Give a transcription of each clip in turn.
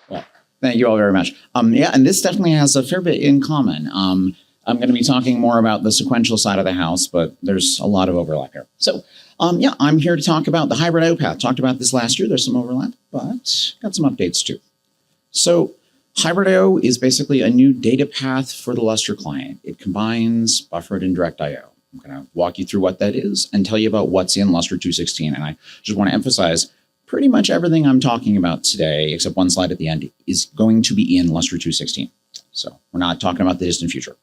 Well, thank you all very much. Yeah, and this definitely has a fair bit in common. I'm going to be talking more about the sequential side of the house, but there's a lot of overlap here. So, yeah, I'm here to talk about the hybrid I/O path. Talked about this last year. There's some overlap, but got some updates too. So, hybrid I/O is basically a new data path for the Lustre client. It combines buffered and direct I/O. I'm going to walk you through what that is and tell you about what's in Lustre 2.16. And I just want to emphasize pretty much everything I'm talking about today, except one slide at the end, is going to be in Lustre 2.16. So we're not talking about the distant future.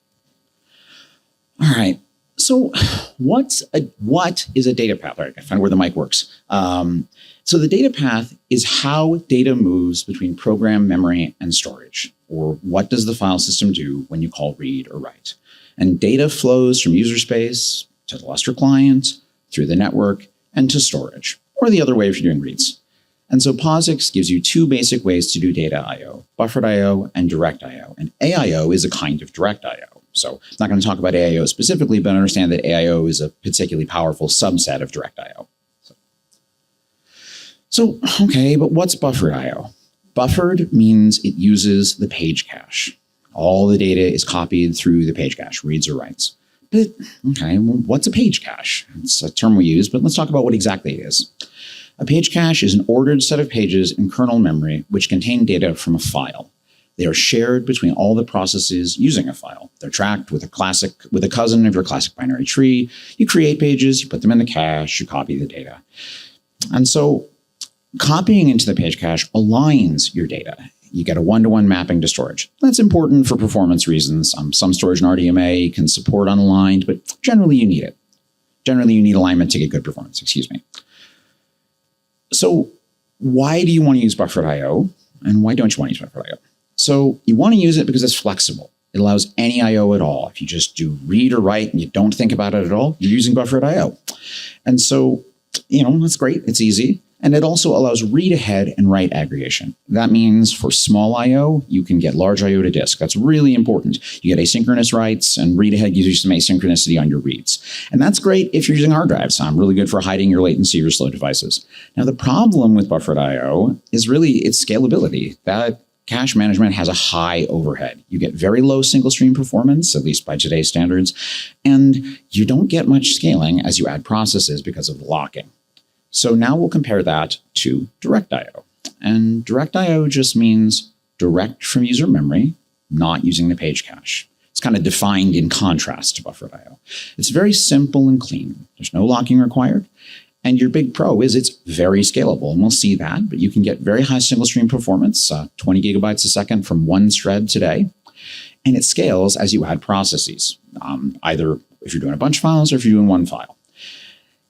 All right. So what is a data path? All right, I find where the mic works. So the data path is how data moves between program, memory, and storage, or what does the file system do when you call read or write. And data flows from user space to the Lustre client, through the network, and to storage, or the other way if you're doing reads. And so POSIX gives you two basic ways to do data I/O, buffered I/O and direct I/O. And AIO is a kind of direct I/O. So I'm not going to talk about AIO specifically, but understand that AIO is a particularly powerful subset of direct I/O. So, okay, but what's buffered I/O? Buffered means it uses the page cache. All the data is copied through the page cache, reads or writes. But, okay, well, what's a page cache? It's a term we use, but let's talk about what exactly it is. A page cache is an ordered set of pages in kernel memory which contain data from a file. They are shared between all the processes using a file. They're tracked with a cousin of your classic binary tree. You create pages, you put them in the cache, you copy the data. And so copying into the page cache aligns your data. You get a one-to-one mapping to storage. That's important for performance reasons. Some storage in RDMA can support unaligned, but generally you need it. Generally you need alignment to get good performance, excuse me. So why do you want to use buffered I/O? And why don't you want to use buffered I/O? So you want to use it because it's flexible. It allows any I/O at all. If you just do read or write and you don't think about it at all, you're using buffered I/O. And so, that's great. It's easy. And it also allows read ahead and write aggregation. That means for small I/O, you can get large I/O to disk. That's really important. You get asynchronous writes, and read ahead gives you some asynchronicity on your reads. And that's great if you're using hard drives. Really good for hiding your latency or slow devices. Now, the problem with buffered I/O is really its scalability. That cache management has a high overhead. You get very low single stream performance, at least by today's standards, and you don't get much scaling as you add processes because of the locking. So now we'll compare that to direct I/O. And direct I/O just means direct from user memory, not using the page cache. It's kind of defined in contrast to buffered I/O. It's very simple and clean. There's no locking required. And your big pro is it's very scalable, and we'll see that, but you can get very high single stream performance, 20 gigabytes a second from one thread today. And it scales as you add processes, either if you're doing a bunch of files or if you're doing one file.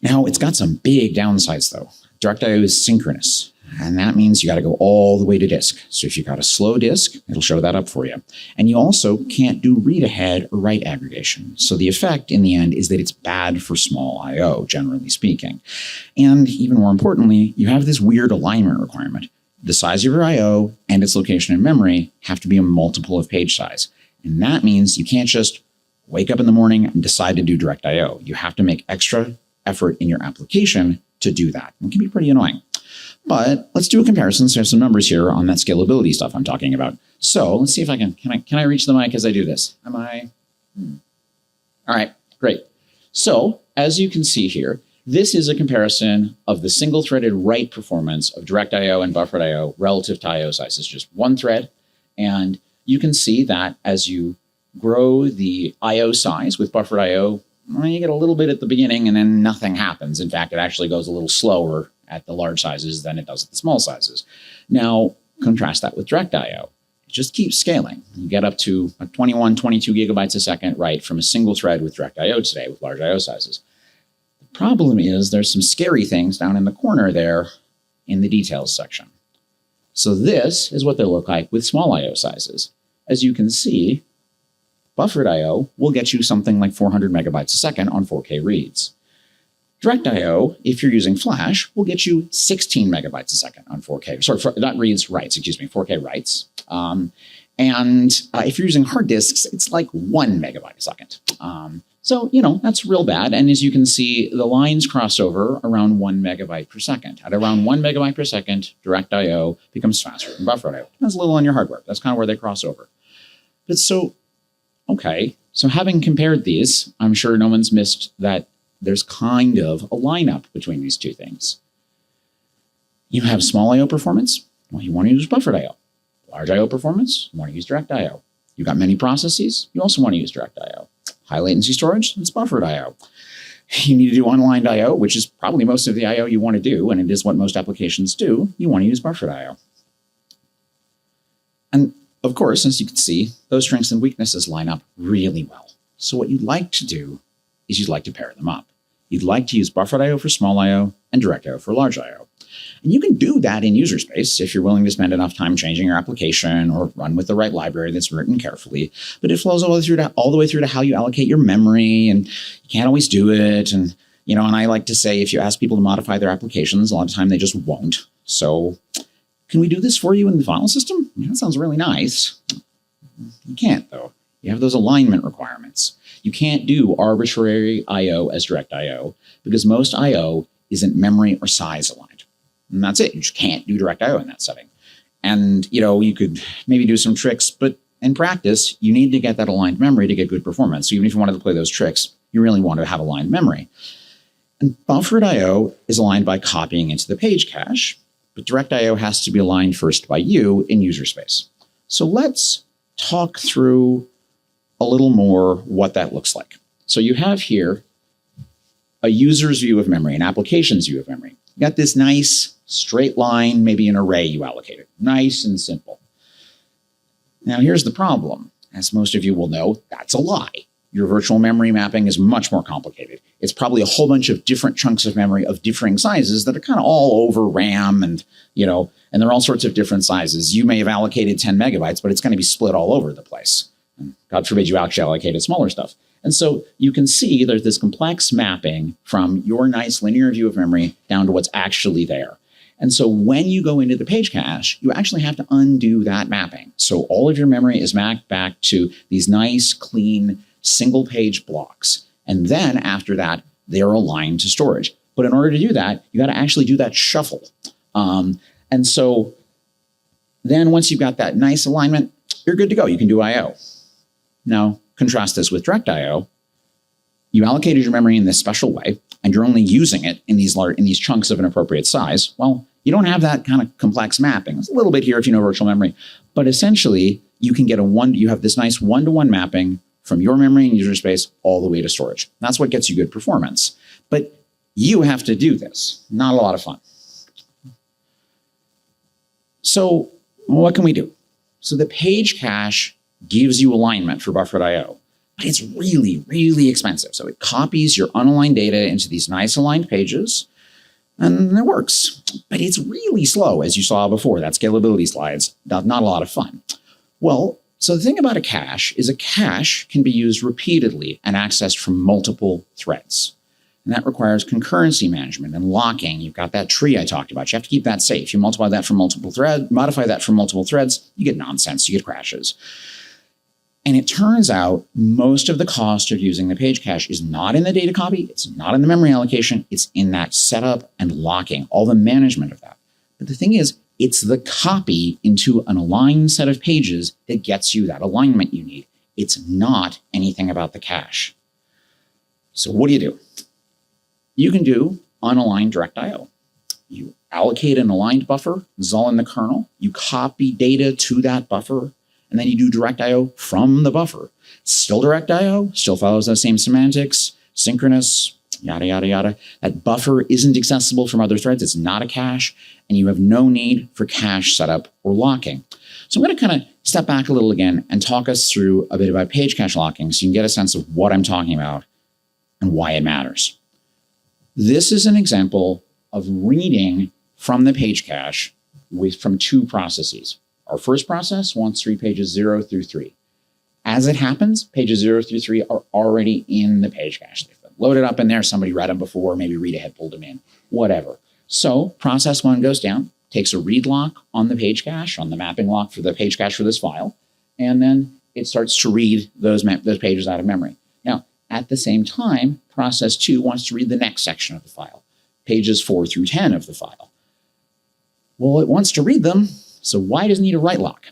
Now, it's got some big downsides, though. Direct I/O is synchronous, and that means you got to go all the way to disk. So if you've got a slow disk, it'll show that up for you. And you also can't do read ahead or write aggregation. So the effect in the end is that it's bad for small I/O, generally speaking. And even more importantly, you have this weird alignment requirement. The size of your I/O and its location in memory have to be a multiple of page size. And that means you can't just wake up in the morning and decide to do direct I/O. You have to make extra effort in your application to do that. It can be pretty annoying. But let's do a comparison. So I have some numbers here on that scalability stuff I'm talking about. So let's see if I can I reach the mic as I do this? Am I? All right, great. So as you can see here, this is a comparison of the single-threaded write performance of direct I/O and buffered I/O relative to I/O sizes, just one thread. And you can see that as you grow the I/O size with buffered I/O, you get a little bit at the beginning and then nothing happens. In fact, it actually goes a little slower at the large sizes than it does at the small sizes. Now, contrast that with direct I/O. It just keeps scaling. You get up to 21, 22 gigabytes a second write from a single thread with direct I/O today with large I/O sizes. The problem is there's some scary things down in the corner there in the details section. So this is what they look like with small I/O sizes. As you can see, buffered I/O will get you something like 400 megabytes a second on 4K reads. Direct I/O, if you're using Flash, will get you 16 megabytes a second on 4K. Sorry, not reads, writes, 4K writes. And if you're using hard disks, it's like 1 megabyte a second. So, that's real bad. And as you can see, the lines cross over around 1 megabyte per second. At around 1 megabyte per second, direct I/O becomes faster than buffered I/O. That's a little on your hardware. That's kind of where they cross over. But so having compared these, I'm sure no one's missed that there's kind of a lineup between these two things. You have small I/O performance. Well, you want to use buffered I/O. Large I/O performance, you want to use direct I/O. You've got many processes, you also want to use direct I/O. High latency storage, it's buffered I/O. You need to do unaligned I/O, which is probably most of the I/O you want to do, and it is what most applications do. You want to use buffered I/O. And of course, as you can see, those strengths and weaknesses line up really well. So what you'd like to do is you'd like to pair them up. You'd like to use buffered I/O for small I/O and direct I/O for large I/O. And you can do that in user space if you're willing to spend enough time changing your application or run with the right library that's written carefully. But it flows all the way through to how you allocate your memory, and you can't always do it. And and I like to say, if you ask people to modify their applications, a lot of time they just won't. So can we do this for you in the file system? That sounds really nice. You can't, though. You have those alignment requirements. You can't do arbitrary I/O as direct I/O because most I/O isn't memory or size aligned. And that's it. You just can't do direct I/O in that setting. And, you could maybe do some tricks, but in practice, you need to get that aligned memory to get good performance. So even if you wanted to play those tricks, you really want to have aligned memory. And buffered I/O is aligned by copying into the page cache, but direct I/O has to be aligned first by you in user space. So let's talk through a little more what that looks like. So you have here a user's view of memory, an application's view of memory. You got this nice straight line, maybe an array you allocated. Nice and simple. Now here's the problem. As most of you will know, that's a lie. Your virtual memory mapping is much more complicated. It's probably a whole bunch of different chunks of memory of differing sizes that are kind of all over RAM and they're all sorts of different sizes. You may have allocated 10 megabytes, but it's going to be split all over the place. And God forbid you actually allocated smaller stuff. And so you can see there's this complex mapping from your nice linear view of memory down to what's actually there. And so when you go into the page cache, you actually have to undo that mapping. So all of your memory is mapped back to these nice, clean, single page blocks. And then after that, they're aligned to storage. But in order to do that, you got to actually do that shuffle. And so then once you've got that nice alignment, you're good to go. You can do I/O. Now, contrast this with direct I/O. You allocated your memory in this special way, and you're only using it in these chunks of an appropriate size. Well, you don't have that kind of complex mapping. It's a little bit here if you know virtual memory, but essentially you can get you have this nice one-to-one mapping from your memory and user space all the way to storage. That's what gets you good performance. But you have to do this. Not a lot of fun. So what can we do? So the page cache gives you alignment for buffered I/O, but it's really, really expensive. So it copies your unaligned data into these nice aligned pages, and it works. But it's really slow, as you saw before, that scalability slides. Not a lot of fun. Well, so the thing about a cache is a cache can be used repeatedly and accessed from multiple threads. And that requires concurrency management and locking. You've got that tree I talked about. You have to keep that safe. You modify that from multiple threads, you get nonsense, you get crashes. And it turns out most of the cost of using the page cache is not in the data copy, it's not in the memory allocation, it's in that setup and locking, all the management of that. But the thing is, it's the copy into an aligned set of pages that gets you that alignment you need. It's not anything about the cache. So what do? You can do unaligned direct I/O. You allocate an aligned buffer, this is all in the kernel. You copy data to that buffer, and then you do direct I/O from the buffer. Still direct I/O, still follows those same semantics, synchronous, yada, yada, yada. That buffer isn't accessible from other threads. It's not a cache, and you have no need for cache setup or locking. So I'm going to kind of step back a little again and talk us through a bit about page cache locking so you can get a sense of what I'm talking about and why it matters. This is an example of reading from the page cache from two processes. Our first process wants to read pages 0 through 3. As it happens, pages 0 through 3 are already in the page cache. They've been loaded up in there. Somebody read them before, maybe read ahead pulled them in, whatever. So process 1 goes down, takes a read lock on the page cache, on the mapping lock for the page cache for this file, and then it starts to read those pages out of memory. Now, at the same time, process 2 wants to read the next section of the file, pages 4 through 10 of the file. Well, it wants to read them, so why does it need a write lock?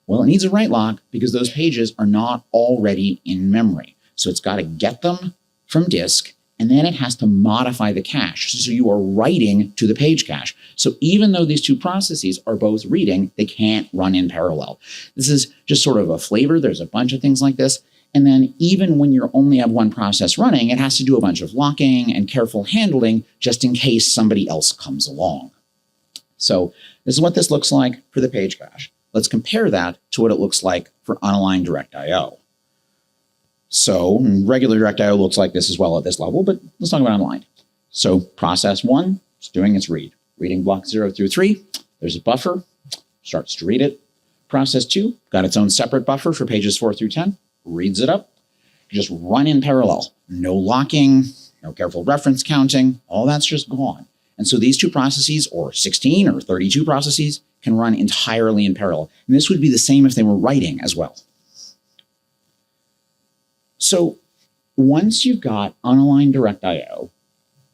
Well, it needs a write lock because those pages are not already in memory. So it's got to get them from disk, and then it has to modify the cache. So you are writing to the page cache. So even though these two processes are both reading, they can't run in parallel. This is just sort of a flavor. There's a bunch of things like this. And then even when you only have one process running, it has to do a bunch of locking and careful handling just in case somebody else comes along. So this is what this looks like for the page cache. Let's compare that to what it looks like for unaligned direct I/O. So regular direct I/O looks like this as well at this level, but let's talk about unaligned. So process 1 is doing its read. Reading blocks 0 through 3. There's a buffer, starts to read it. Process 2 got its own separate buffer for pages 4 through 10, reads it up. Just run in parallel. No locking, no careful reference counting, all that's just gone. And so these two processes, or 16 or 32 processes, can run entirely in parallel. And this would be the same if they were writing as well. So once you've got unaligned direct I/O,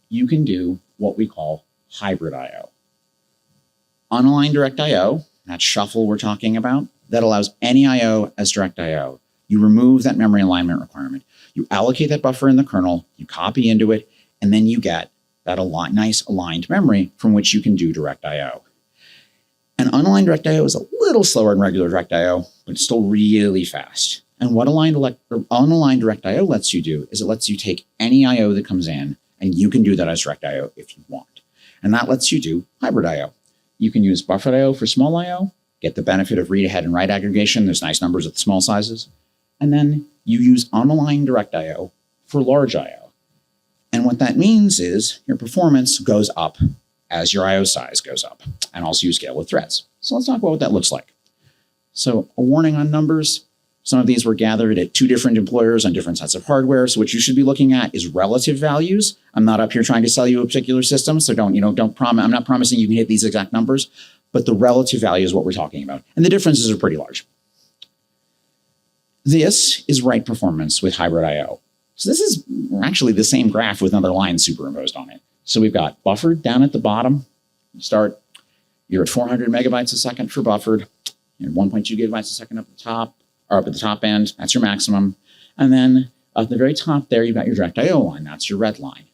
you can do what we call hybrid I/O. Unaligned direct I/O, that shuffle we're talking about, that allows any I/O as direct I/O. You remove that memory alignment requirement. You allocate that buffer in the kernel, you copy into it, and then you get that nice aligned memory from which you can do direct I/O. And unaligned direct I/O is a little slower than regular direct I/O, but it's still really fast. And what unaligned direct I/O lets you do is it lets you take any I/O that comes in, and you can do that as direct I/O if you want. And that lets you do hybrid I/O. You can use buffered I/O for small I/O, get the benefit of read ahead and write aggregation. There's nice numbers at the small sizes. And then you use unaligned direct I/O for large I/O. And what that means is your performance goes up as your I/O size goes up, and also you scale with threads. So let's talk about what that looks like. So a warning on numbers. Some of these were gathered at 2 different employers on different sets of hardware. So what you should be looking at is relative values. I'm not up here trying to sell you a particular system, so I'm not promising you can hit these exact numbers, but the relative value is what we're talking about. And the differences are pretty large. This is write performance with hybrid I/O. So this is actually the same graph with another line superimposed on it. So we've got buffered down at the bottom. You're at 400 megabytes a second for buffered. You're at 1.2 gigabytes a second up at the top, or up at the top end. That's your maximum. And then at the very top there, you've got your direct I/O line. That's your red line.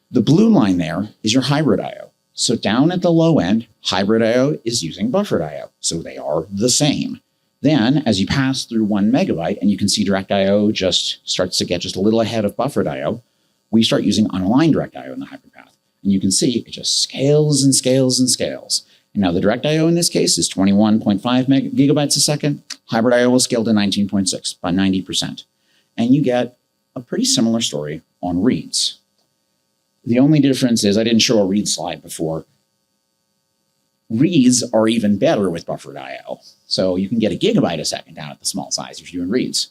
The blue line there is your hybrid I/O. So down at the low end, hybrid I/O is using buffered I/O. So they are the same. Then as you pass through 1 megabyte, and you can see direct I/O just starts to get just a little ahead of buffered I/O, we start using unaligned direct I/O in the hybrid path. And you can see it just scales and scales and scales. And now the direct I/O in this case is 21.5 gigabytes a second. Hybrid I/O will scale to 19.6, about 90%. And you get a pretty similar story on reads. The only difference is I didn't show a read slide before. Reads are even better with buffered I/O. So you can get a gigabyte a second down at the small size if you're doing reads.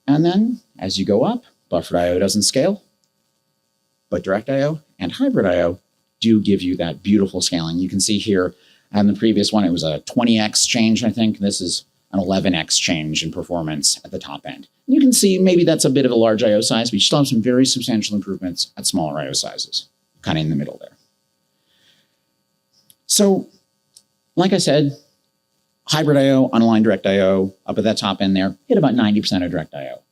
And then as you go up, buffered I/O doesn't scale, but direct I/O and hybrid I/O do give you that beautiful scaling. You can see here on the previous one, it was a 20x change, I think. This is an 11x change in performance at the top end. You can see maybe that's a bit of a large I/O size, but you still have some very substantial improvements at smaller I/O sizes, kind of in the middle there. So, like I said, hybrid I/O, unaligned direct I/O, up at that top end there, hit about 90% of direct I/O.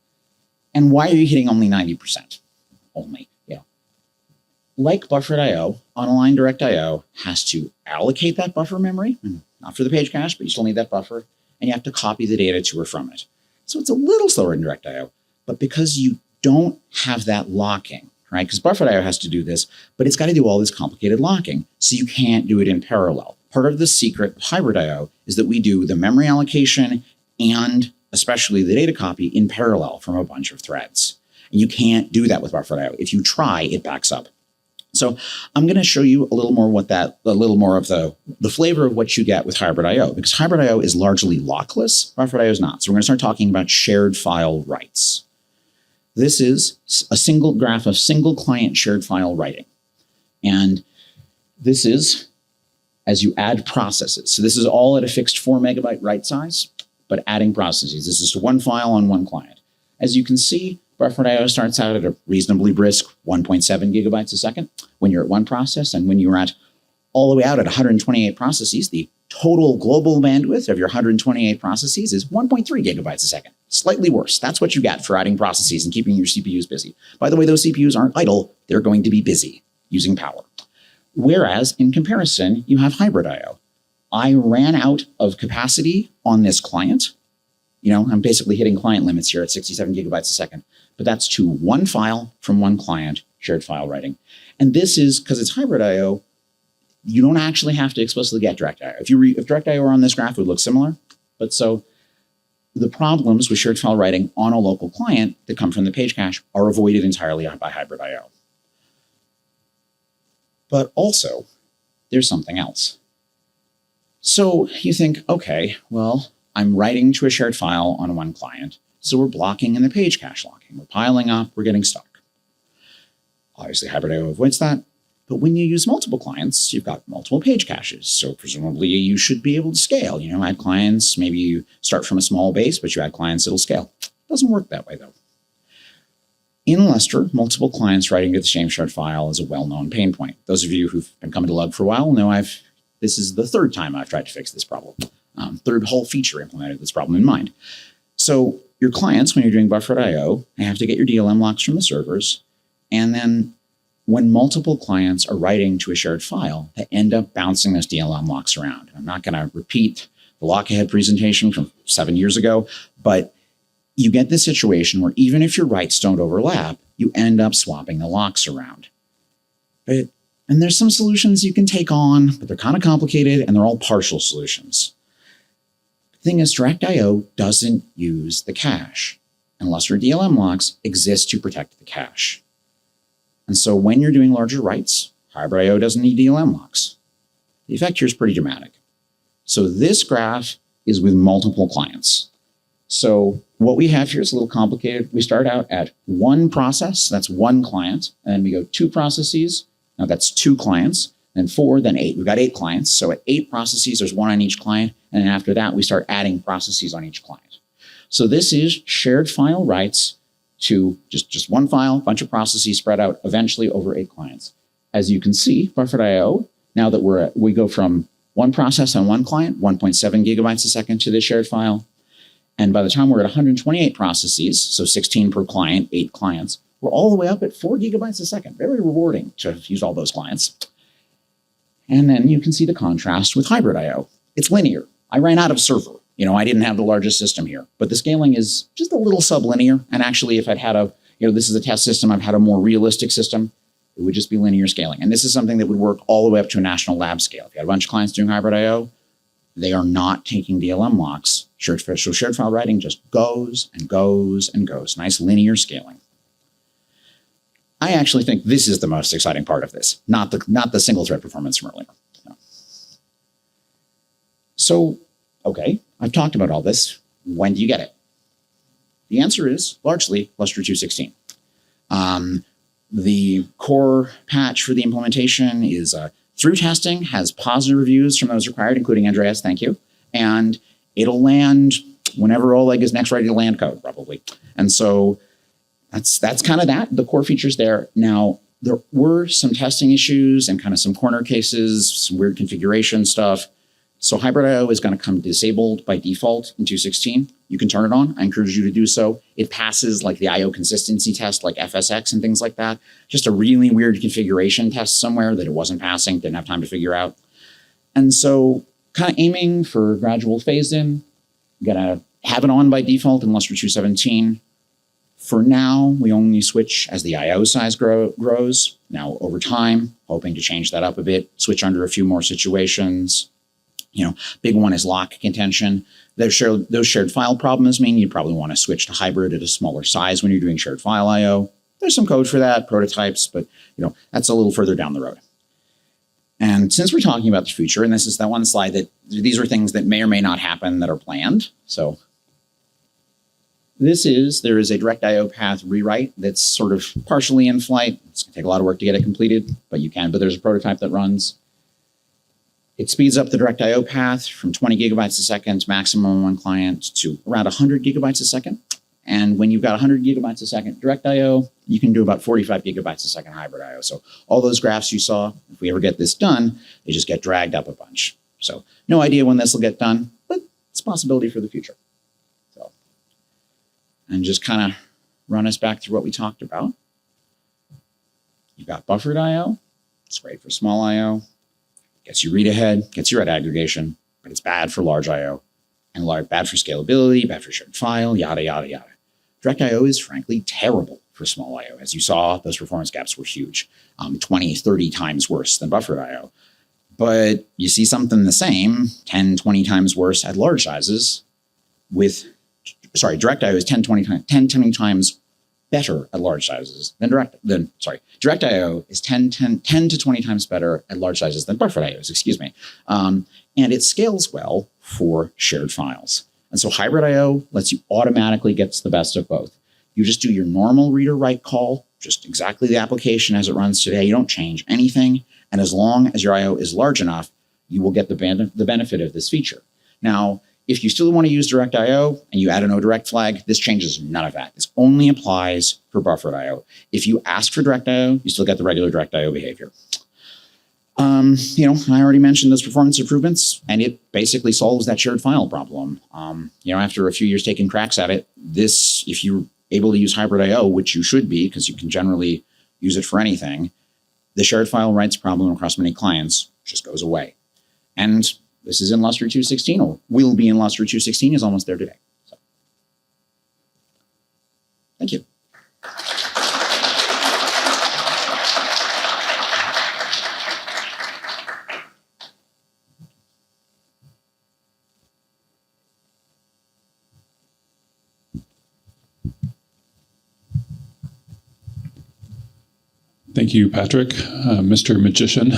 And why are you hitting only 90%? Only, like buffered I/O, unaligned direct I/O has to allocate that buffer memory, not for the page cache, but you still need that buffer, and you have to copy the data to or from it. So it's a little slower than direct I/O, but because you don't have that locking, right? Because buffered I/O has to do this, but it's got to do all this complicated locking, so you can't do it in parallel. Part of the secret of hybrid I/O is that we do the memory allocation and especially the data copy in parallel from a bunch of threads. And you can't do that with buffered I/O. If you try, it backs up. So I'm going to show you a little more of the flavor of what you get with hybrid I/O, because hybrid I/O is largely lockless. Buffered I/O is not. So we're going to start talking about shared file writes. This is a single graph of single client shared file writing. And this is as you add processes. So this is all at a fixed 4 megabyte write size, but adding processes. This is to one file on one client. As you can see, Buffered I/O starts out at a reasonably brisk 1.7 gigabytes a second when you're at one process, and when you're at all the way out at 128 processes, the total global bandwidth of your 128 processes is 1.3 gigabytes a second. Slightly worse. That's what you get for adding processes and keeping your CPUs busy. By the way, those CPUs aren't idle. They're going to be busy using power. Whereas, in comparison, you have hybrid I/O. I ran out of capacity on this client. I'm basically hitting client limits here at 67 gigabytes a second. But that's to one file from one client, shared file writing. And this is, because it's hybrid I/O, you don't actually have to explicitly get direct I/O. If direct I/O were on this graph, it would look similar. But so the problems with shared file writing on a local client that come from the page cache are avoided entirely by hybrid I/O. But also, there's something else. So you think, okay, well, I'm writing to a shared file on one client, so we're blocking in the page cache locking. We're piling up, we're getting stuck. Obviously, hybrid I/O avoids that. But when you use multiple clients, you've got multiple page caches. So presumably you should be able to scale. Add clients. Maybe you start from a small base, but you add clients, it'll scale. It doesn't work that way, though. In Lustre, multiple clients writing to the same shared file is a well-known pain point. Those of you who've been coming to LUG for a while know this is the third time I've tried to fix this problem. Third whole feature implemented this problem in mind. So your clients, when you're doing buffered I/O, they have to get your DLM locks from the servers. And then when multiple clients are writing to a shared file, they end up bouncing those DLM locks around. I'm not going to repeat the lock ahead presentation from 7 years ago, but you get this situation where even if your writes don't overlap, you end up swapping the locks around. And there's some solutions you can take on, but they're kind of complicated and they're all partial solutions. The thing is, direct I/O doesn't use the cache, and Lustre DLM locks exist to protect the cache. And so when you're doing larger writes, hybrid I/O doesn't need DLM locks. The effect here is pretty dramatic. So this graph is with multiple clients. So what we have here is a little complicated. We start out at one process, that's one client, and then we go two processes. Now that's two clients, then four, then eight. We've got 8 clients. So at 8 processes, there's one on each client. And then after that, we start adding processes on each client. So this is shared file writes to just one file, bunch of processes spread out eventually over 8 clients. As you can see, buffered I/O, now that we go from one process on one client, 1.7 gigabytes a second to this shared file. And by the time we're at 128 processes, so 16 per client, 8 clients, we're all the way up at 4 gigabytes a second. Very rewarding to use all those clients. And then you can see the contrast with hybrid I/O. It's linear. I ran out of server. I didn't have the largest system here, but the scaling is just a little sublinear. And actually, if I'd had this is a test system, I've had a more realistic system, it would just be linear scaling. And this is something that would work all the way up to a national lab scale. If you had a bunch of clients doing hybrid I/O, they are not taking DLM locks. So shared file writing just goes and goes and goes. Nice linear scaling. I actually think this is the most exciting part of this, not the single thread performance from earlier. No. So, okay, I've talked about all this. When do you get it? The answer is largely Lustre 2.16. The core patch for the implementation is through testing, has positive reviews from those required, including Andreas, thank you. And it'll land whenever Oleg is next ready to land code, probably. And so that's kind of the core features there. Now, there were some testing issues and kind of some corner cases, some weird configuration stuff. So hybrid I/O is going to come disabled by default in 2.16. You can turn it on. I encourage you to do so. It passes like the I/O consistency test, like FSX and things like that. Just a really weird configuration test somewhere that it wasn't passing, didn't have time to figure out. And so kind of aiming for gradual phase in, going to have it on by default in Lustre 2.17. For now, we only switch as the I/O size grows. Now, over time, hoping to change that up a bit, switch under a few more situations. Big one is lock contention. Those shared file problems mean you'd probably want to switch to hybrid at a smaller size when you're doing shared file I/O. There's some code for that, prototypes, but that's a little further down the road. And since we're talking about the future, and this is that one slide that these are things that may or may not happen that are planned. So there is a direct I/O path rewrite that's sort of partially in flight. It's going to take a lot of work to get it completed, but there's a prototype that runs. It speeds up the direct I/O path from 20 gigabytes a second maximum on one client to around 100 gigabytes a second. And when you've got 100 gigabytes a second direct I/O, you can do about 45 gigabytes a second hybrid I/O. So all those graphs you saw, if we ever get this done, they just get dragged up a bunch. So no idea when this will get done, but it's a possibility for the future. So, and just kind of run us back through what we talked about. You've got buffered I/O. It's great for small I/O. Gets you read ahead, gets you read aggregation, but it's bad for large I/O. And bad for scalability, bad for shared file, yada, yada, yada. Direct I/O is frankly terrible for small I/O. As you saw, those performance gaps were huge, 20, 30 times worse than buffered I/O. But you see something the same, 10, 20 times worse at large sizes with, direct I/O is 10, 20 times better at large sizes than direct I/O is 10 to 20 times better at large sizes than buffered I/Os, excuse me. And it scales well for shared files. And so hybrid I/O lets you automatically get the best of both. You just do your normal reader write call, just exactly the application as it runs today. You don't change anything. And as long as your I/O is large enough, you will get the benefit of this feature. Now, if you still want to use direct I/O and you add an ODirect flag, this changes none of that. This only applies for buffered I/O. If you ask for direct I/O, you still get the regular direct I/O behavior. I already mentioned those performance improvements, and it basically solves that shared file problem. After a few years taking cracks at it, if you're able to use hybrid I/O, which you should be, because you can generally use it for anything, the shared file writes problem across many clients just goes away. And this is in Lustre 2.16, or will be in Lustre 2.16, is almost there today. So, thank you. Thank you, Patrick, Mr. Magician.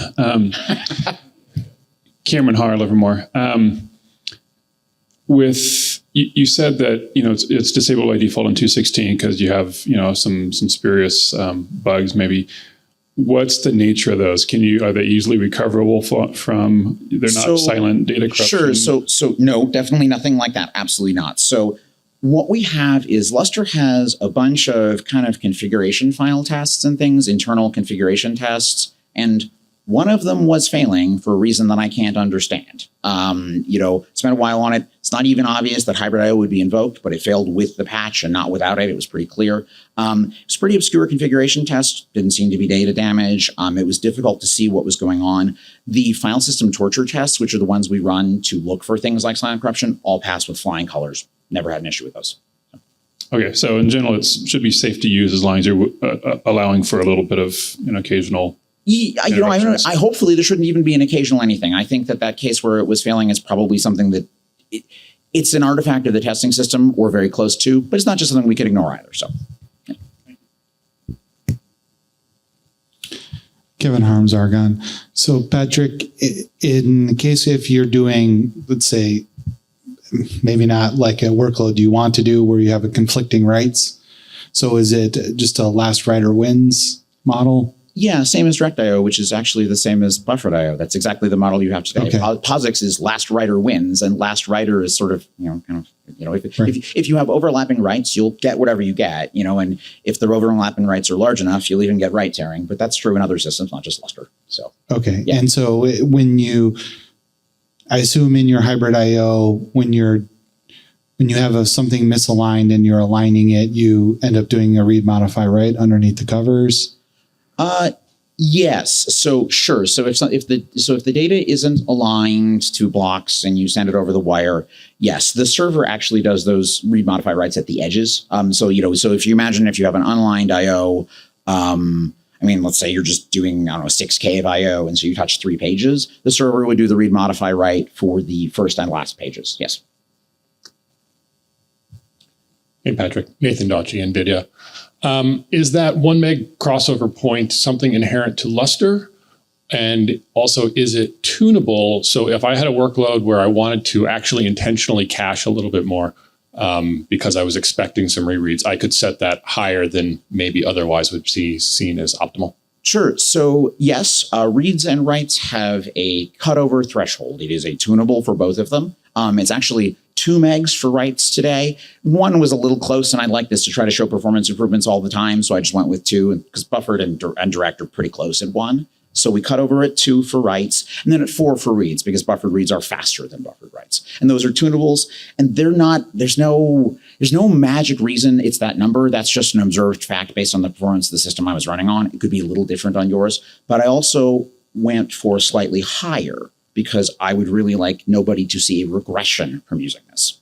Cameron Har, Livermore. You said that it's disabled by default in 2.16 because you have some spurious bugs. Maybe what's the nature of those? Are they easily recoverable from? They're not silent data corruption. Sure. So no, definitely nothing like that. Absolutely not. So what we have is Lustre has a bunch of kind of configuration file tests and things, internal configuration tests, and one of them was failing for a reason that I can't understand. Spent a while on it. It's not even obvious that hybrid I/O would be invoked, but it failed with the patch and not without it. It was pretty clear. It's a pretty obscure configuration test. Didn't seem to be data damage. It was difficult to see what was going on. The file system torture tests, which are the ones we run to look for things like silent corruption, all passed with flying colors. Never had an issue with those. Okay, so in general, it should be safe to use as long as you're allowing for a little bit of occasional. I hopefully there shouldn't even be an occasional anything. I think that case where it was failing is probably something that it's an artifact of the testing system or very close to, but it's not just something we could ignore either. So, yeah. Kevin Harms, Argonne. So, Patrick, in the case if you're doing, let's say, maybe not like a workload you want to do where you have a conflicting writes. So is it just a last writer wins model? Yeah, same as direct I/O, which is actually the same as buffered I/O. That's exactly the model you have today. Okay. POSIX is last writer wins, and last writer is sort of, if you have overlapping writes, you'll get whatever you get, and if the overlapping writes are large enough, you'll even get write tearing. But that's true in other systems, not just Lustre. So okay, yeah. And so I assume in your hybrid I/O, when you have something misaligned and you're aligning it, you end up doing a read modify write underneath the covers. Yes. So sure. So if the data isn't aligned to blocks and you send it over the wire, yes, the server actually does those read modify writes at the edges. So if you imagine if you have an unaligned I/O, let's say you're just doing, 6K of I/O, and so you touch 3 pages, the server would do the read modify write for the first and last pages. Yes. Hey, Patrick. Nathan Daci, NVIDIA. Is that 1 meg crossover point something inherent to Lustre? And also, is it tunable? So if I had a workload where I wanted to actually intentionally cache a little bit more because I was expecting some rereads, I could set that higher than maybe otherwise would be seen as optimal. Sure. So yes, reads and writes have a cutover threshold. It is a tunable for both of them. It's actually 2 megs for writes today. One was a little close, and I like this to try to show performance improvements all the time, so I just went with 2, because buffered and direct are pretty close at 1. So we cut over at 2 for writes, and then at 4 for reads, because buffered reads are faster than buffered writes. And those are tunables, and they're not, there's no magic reason it's that number. That's just an observed fact based on the performance of the system I was running on. It could be a little different on yours, but I also went for slightly higher because I would really like nobody to see a regression from using this.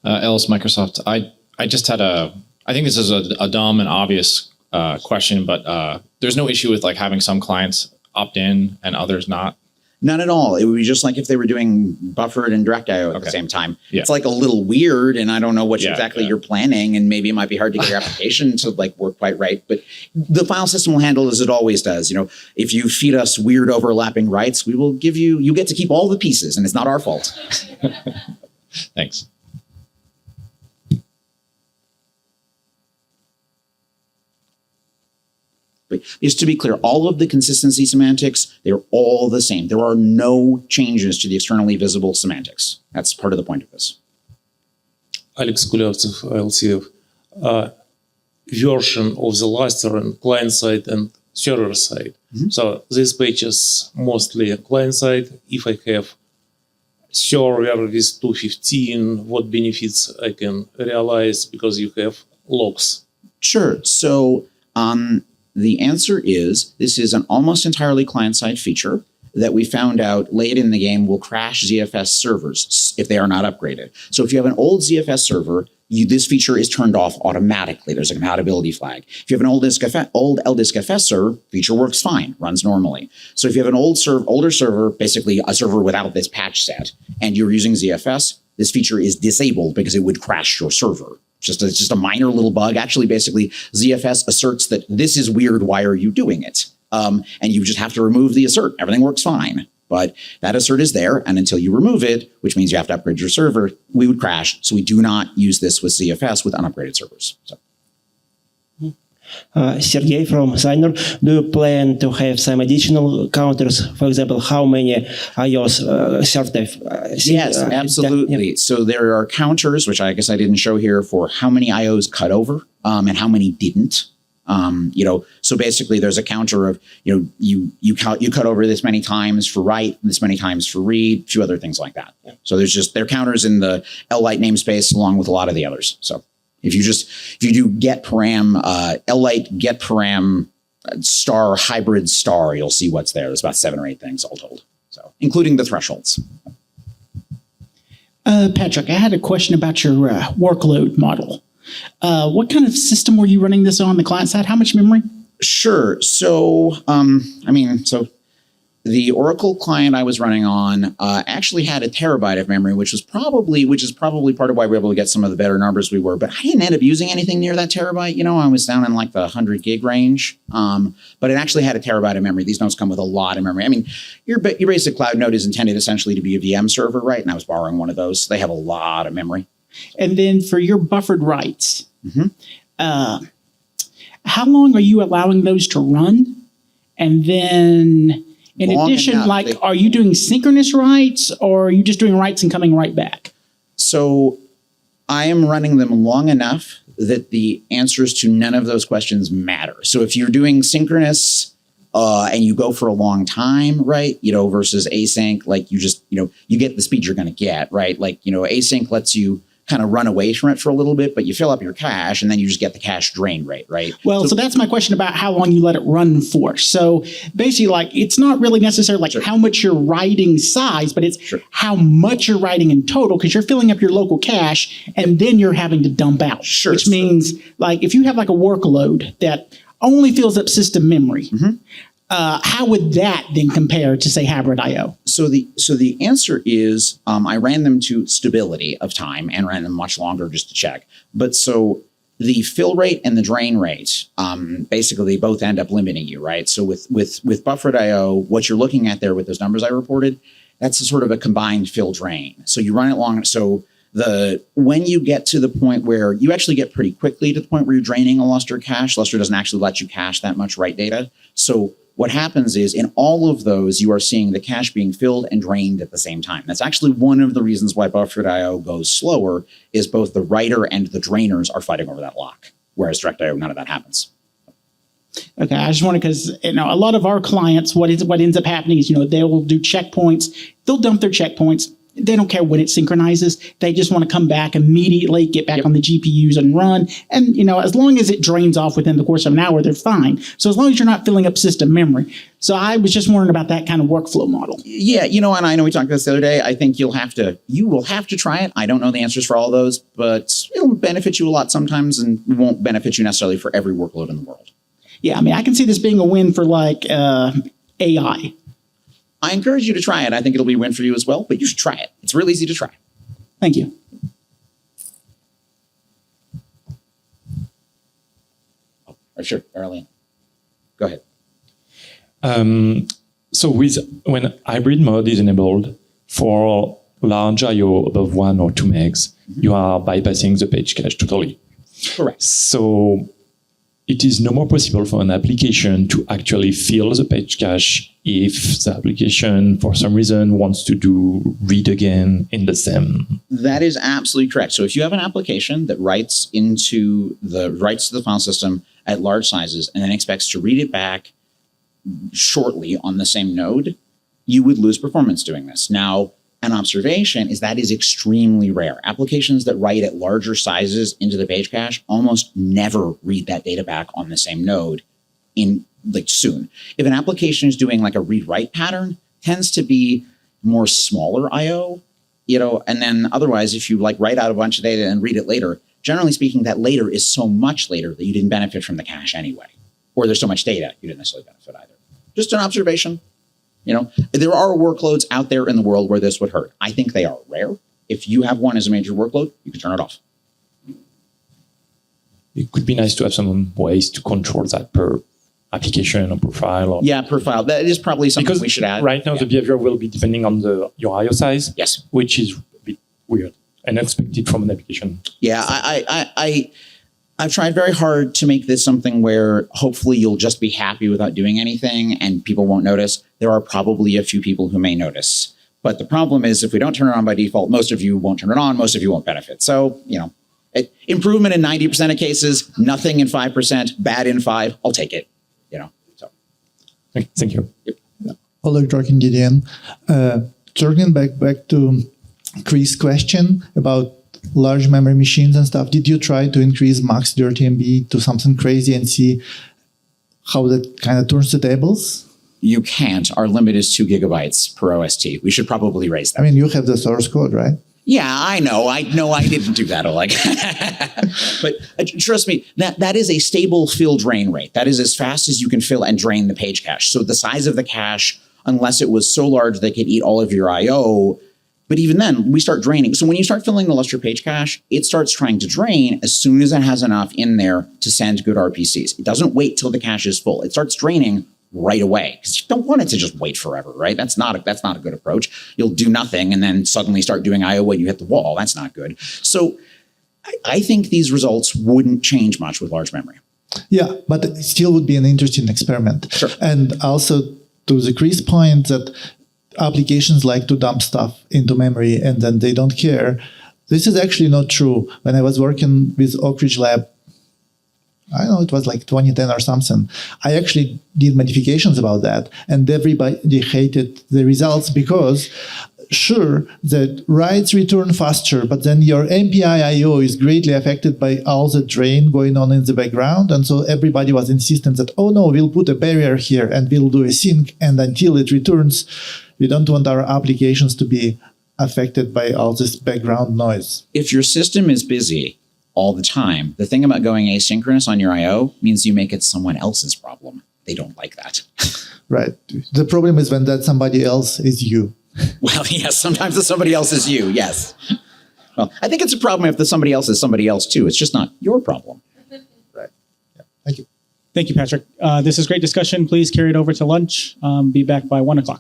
Ellis, Microsoft. I just had I think this is a dumb and obvious question, but there's no issue with like having some clients opt in and others not. None at all. It would be just like if they were doing buffered and direct IO at the same time. Yeah. It's like a little weird, and I don't know what exactly you're planning, and maybe it might be hard to get your application to like work quite right. But the file system will handle as it always does. You know, if you feed us weird overlapping writes, we will give you. You get to keep all the pieces, and it's not our fault. Thanks. But just to be clear, all of the consistency semantics, they're all the same. There are no changes to the externally visible semantics. That's part of the point of this. Alex Kulyavtsev, LCF. Version of the Lustre and client side and server side. Mm-hmm. So this page is mostly client side. If I have server with 215, what benefits I can realize because you have logs? Sure. So the answer is this is an almost entirely client-side feature that we found out late in the game will crash ZFS servers if they are not upgraded. So if you have an old ZFS server, this feature is turned off automatically. There's a compatibility flag. If you have an old LDiskFS server, feature works fine, runs normally. So if you have an older server, basically a server without this patch set, and you're using ZFS, this feature is disabled because it would crash your server. It's just a minor little bug. Actually, basically, ZFS asserts that this is weird. Why are you doing it? And you just have to remove the assert. Everything works fine. But that assert is there. And until you remove it, which means you have to upgrade your server, we would crash. So we do not use this with ZFS with unupgraded servers. So. Sergey from Signer, do you plan to have some additional counters? For example, how many IOs served? Yes, absolutely. Yeah. So there are counters, which I guess I didn't show here, for how many IOs cut over and how many didn't. So basically there's a counter of, you cut over this many times for write, this many times for read, a few other things like that. Yeah. So there are counters in the LLite namespace along with a lot of the others. So if you do get param, LLite get param star hybrid star, you'll see what's there. There's about 7 or 8 things all told. So including the thresholds. Patrick, I had a question about your workload model. What kind of system were you running this on the client side? How much memory? Sure. So, the Oracle client I was running on actually had 1 terabyte of memory, which is probably part of why we were able to get some of the better numbers we were. But I didn't end up using anything near that terabyte. I was down in like the 100 gig range. But it actually had 1 terabyte of memory. These nodes come with a lot of memory. I mean, your basic cloud node is intended essentially to be a VM server, right? And I was borrowing one of those. So they have a lot of memory. And then for your buffered writes, how long are you allowing those to run? And then in addition, are you doing synchronous writes or are you just doing writes and coming right back? So I am running them long enough that the answers to none of those questions matter. So if you're doing synchronous and you go for a long time, right, versus async, like you get the speed you're going to get, right? Like, async lets you kind of run away from it for a little bit, but you fill up your cache and then you just get the cache drain rate, right? Well, so that's my question about how long you let it run for. So basically, it's not really necessarily how much you're writing size, but it's how much you're writing in total, because you're filling up your local cache and then you're having to dump out. Sure. Which means if you have a workload that only fills up system memory, how would that then compare to, say, hybrid IO? So the answer is I ran them to stability of time and ran them much longer just to check. But so the fill rate and the drain rate, basically both end up limiting you, right? So with buffered IO, what you're looking at there with those numbers I reported, that's a sort of a combined fill drain. So you run it long. So When you get to the point where you actually get pretty quickly to the point where you're draining a Lustre cache, Lustre doesn't actually let you cache that much write data. So what happens is in all of those, you are seeing the cache being filled and drained at the same time. That's actually one of the reasons why buffered IO goes slower, is both the writer and the drainers are fighting over that lock, whereas direct IO, none of that happens. Okay, I just wanted, because a lot of our clients, what ends up happening is they will do checkpoints. They'll dump their checkpoints. They don't care when it synchronizes. They just want to come back immediately, get back on the GPUs and run. And as long as it drains off within the course of an hour, they're fine. So as long as you're not filling up system memory. So I was just wondering about that kind of workflow model. Yeah, and I know we talked about this the other day. I think you will have to try it. I don't know the answers for all of those, but it'll benefit you a lot sometimes and won't benefit you necessarily for every workload in the world. Yeah, I can see this being a win for AI. I encourage you to try it. I think it'll be a win for you as well, but you should try it. It's real easy to try. Thank you. Oh, sure, Arlene. Go ahead. So when hybrid mode is enabled for large I/O above 1 or 2 megs, you are bypassing the page cache totally. Correct. So it is no more possible for an application to actually fill the page cache if the application, for some reason, wants to do read again in the same. That is absolutely correct. So if you have an application that writes to the file system at large sizes and then expects to read it back shortly on the same node, you would lose performance doing this. Now, an observation is that is extremely rare. Applications that write at larger sizes into the page cache almost never read that data back on the same node soon. If an application is doing like a read-write pattern, tends to be more smaller I/O, and then otherwise, if you write out a bunch of data and read it later, generally speaking, that later is so much later that you didn't benefit from the cache anyway, or there's so much data you didn't necessarily benefit either. Just an observation. There are workloads out there in the world where this would hurt. I think they are rare. If you have one as a major workload, you can turn it off. It could be nice to have some ways to control that per application or profile. Yeah, profile. That is probably something we should add. Right now, the behavior will be depending on your I/O size. Yes. Which is a bit weird and unexpected from an application. Yeah, I've tried very hard to make this something where hopefully you'll just be happy without doing anything and people won't notice. There are probably a few people who may notice. But the problem is if we don't turn it on by default, most of you won't turn it on, most of you won't benefit. So, improvement in 90% of cases, nothing in 5%, bad in 5, I'll take it. Thank you. Yep. Hello, Jorgen Gideon. Jorgen, back to Chris' question about large memory machines and stuff. Did you try to increase max DRTMB to something crazy and see how that kind of turns the tables? You can't. Our limit is 2 gigabytes per OST. We should probably raise that. I mean, you have the source code, right? Yeah, I know. I didn't do that, Oleg. But trust me, that is a stable fill drain rate. That is as fast as you can fill and drain the page cache. So the size of the cache, unless it was so large that it could eat all of your I/O, but even then, we start draining. So when you start filling the Lustre page cache, it starts trying to drain as soon as it has enough in there to send good RPCs. It doesn't wait till the cache is full. It starts draining right away because you don't want it to just wait forever, right? That's not a good approach. You'll do nothing and then suddenly start doing I/O when you hit the wall. That's not good. So I think these results wouldn't change much with large memory. Yeah, but it still would be an interesting experiment. Sure. And also to the Chris point that applications like to dump stuff into memory and then they don't care. This is actually not true. When I was working with Oak Ridge Lab, I don't know, it was like 2010 or something. I actually did modifications about that, and everybody hated the results because, sure, the writes return faster, but then your MPI I/O is greatly affected by all the drain going on in the background, and so everybody was insistent that, oh no, we'll put a barrier here and we'll do a sync, and until it returns, we don't want our applications to be affected by all this background noise. If your system is busy all the time, the thing about going asynchronous on your I/O means you make it someone else's problem. They don't like that. Right. The problem is when that somebody else is you. Well, yes, sometimes the somebody else is you, yes. Well, I think it's a problem if the somebody else is somebody else too. It's just not your problem. Right. Yeah. Thank you. Thank you, Patrick. This is great discussion. Please carry it over to lunch. Be back by 1:00.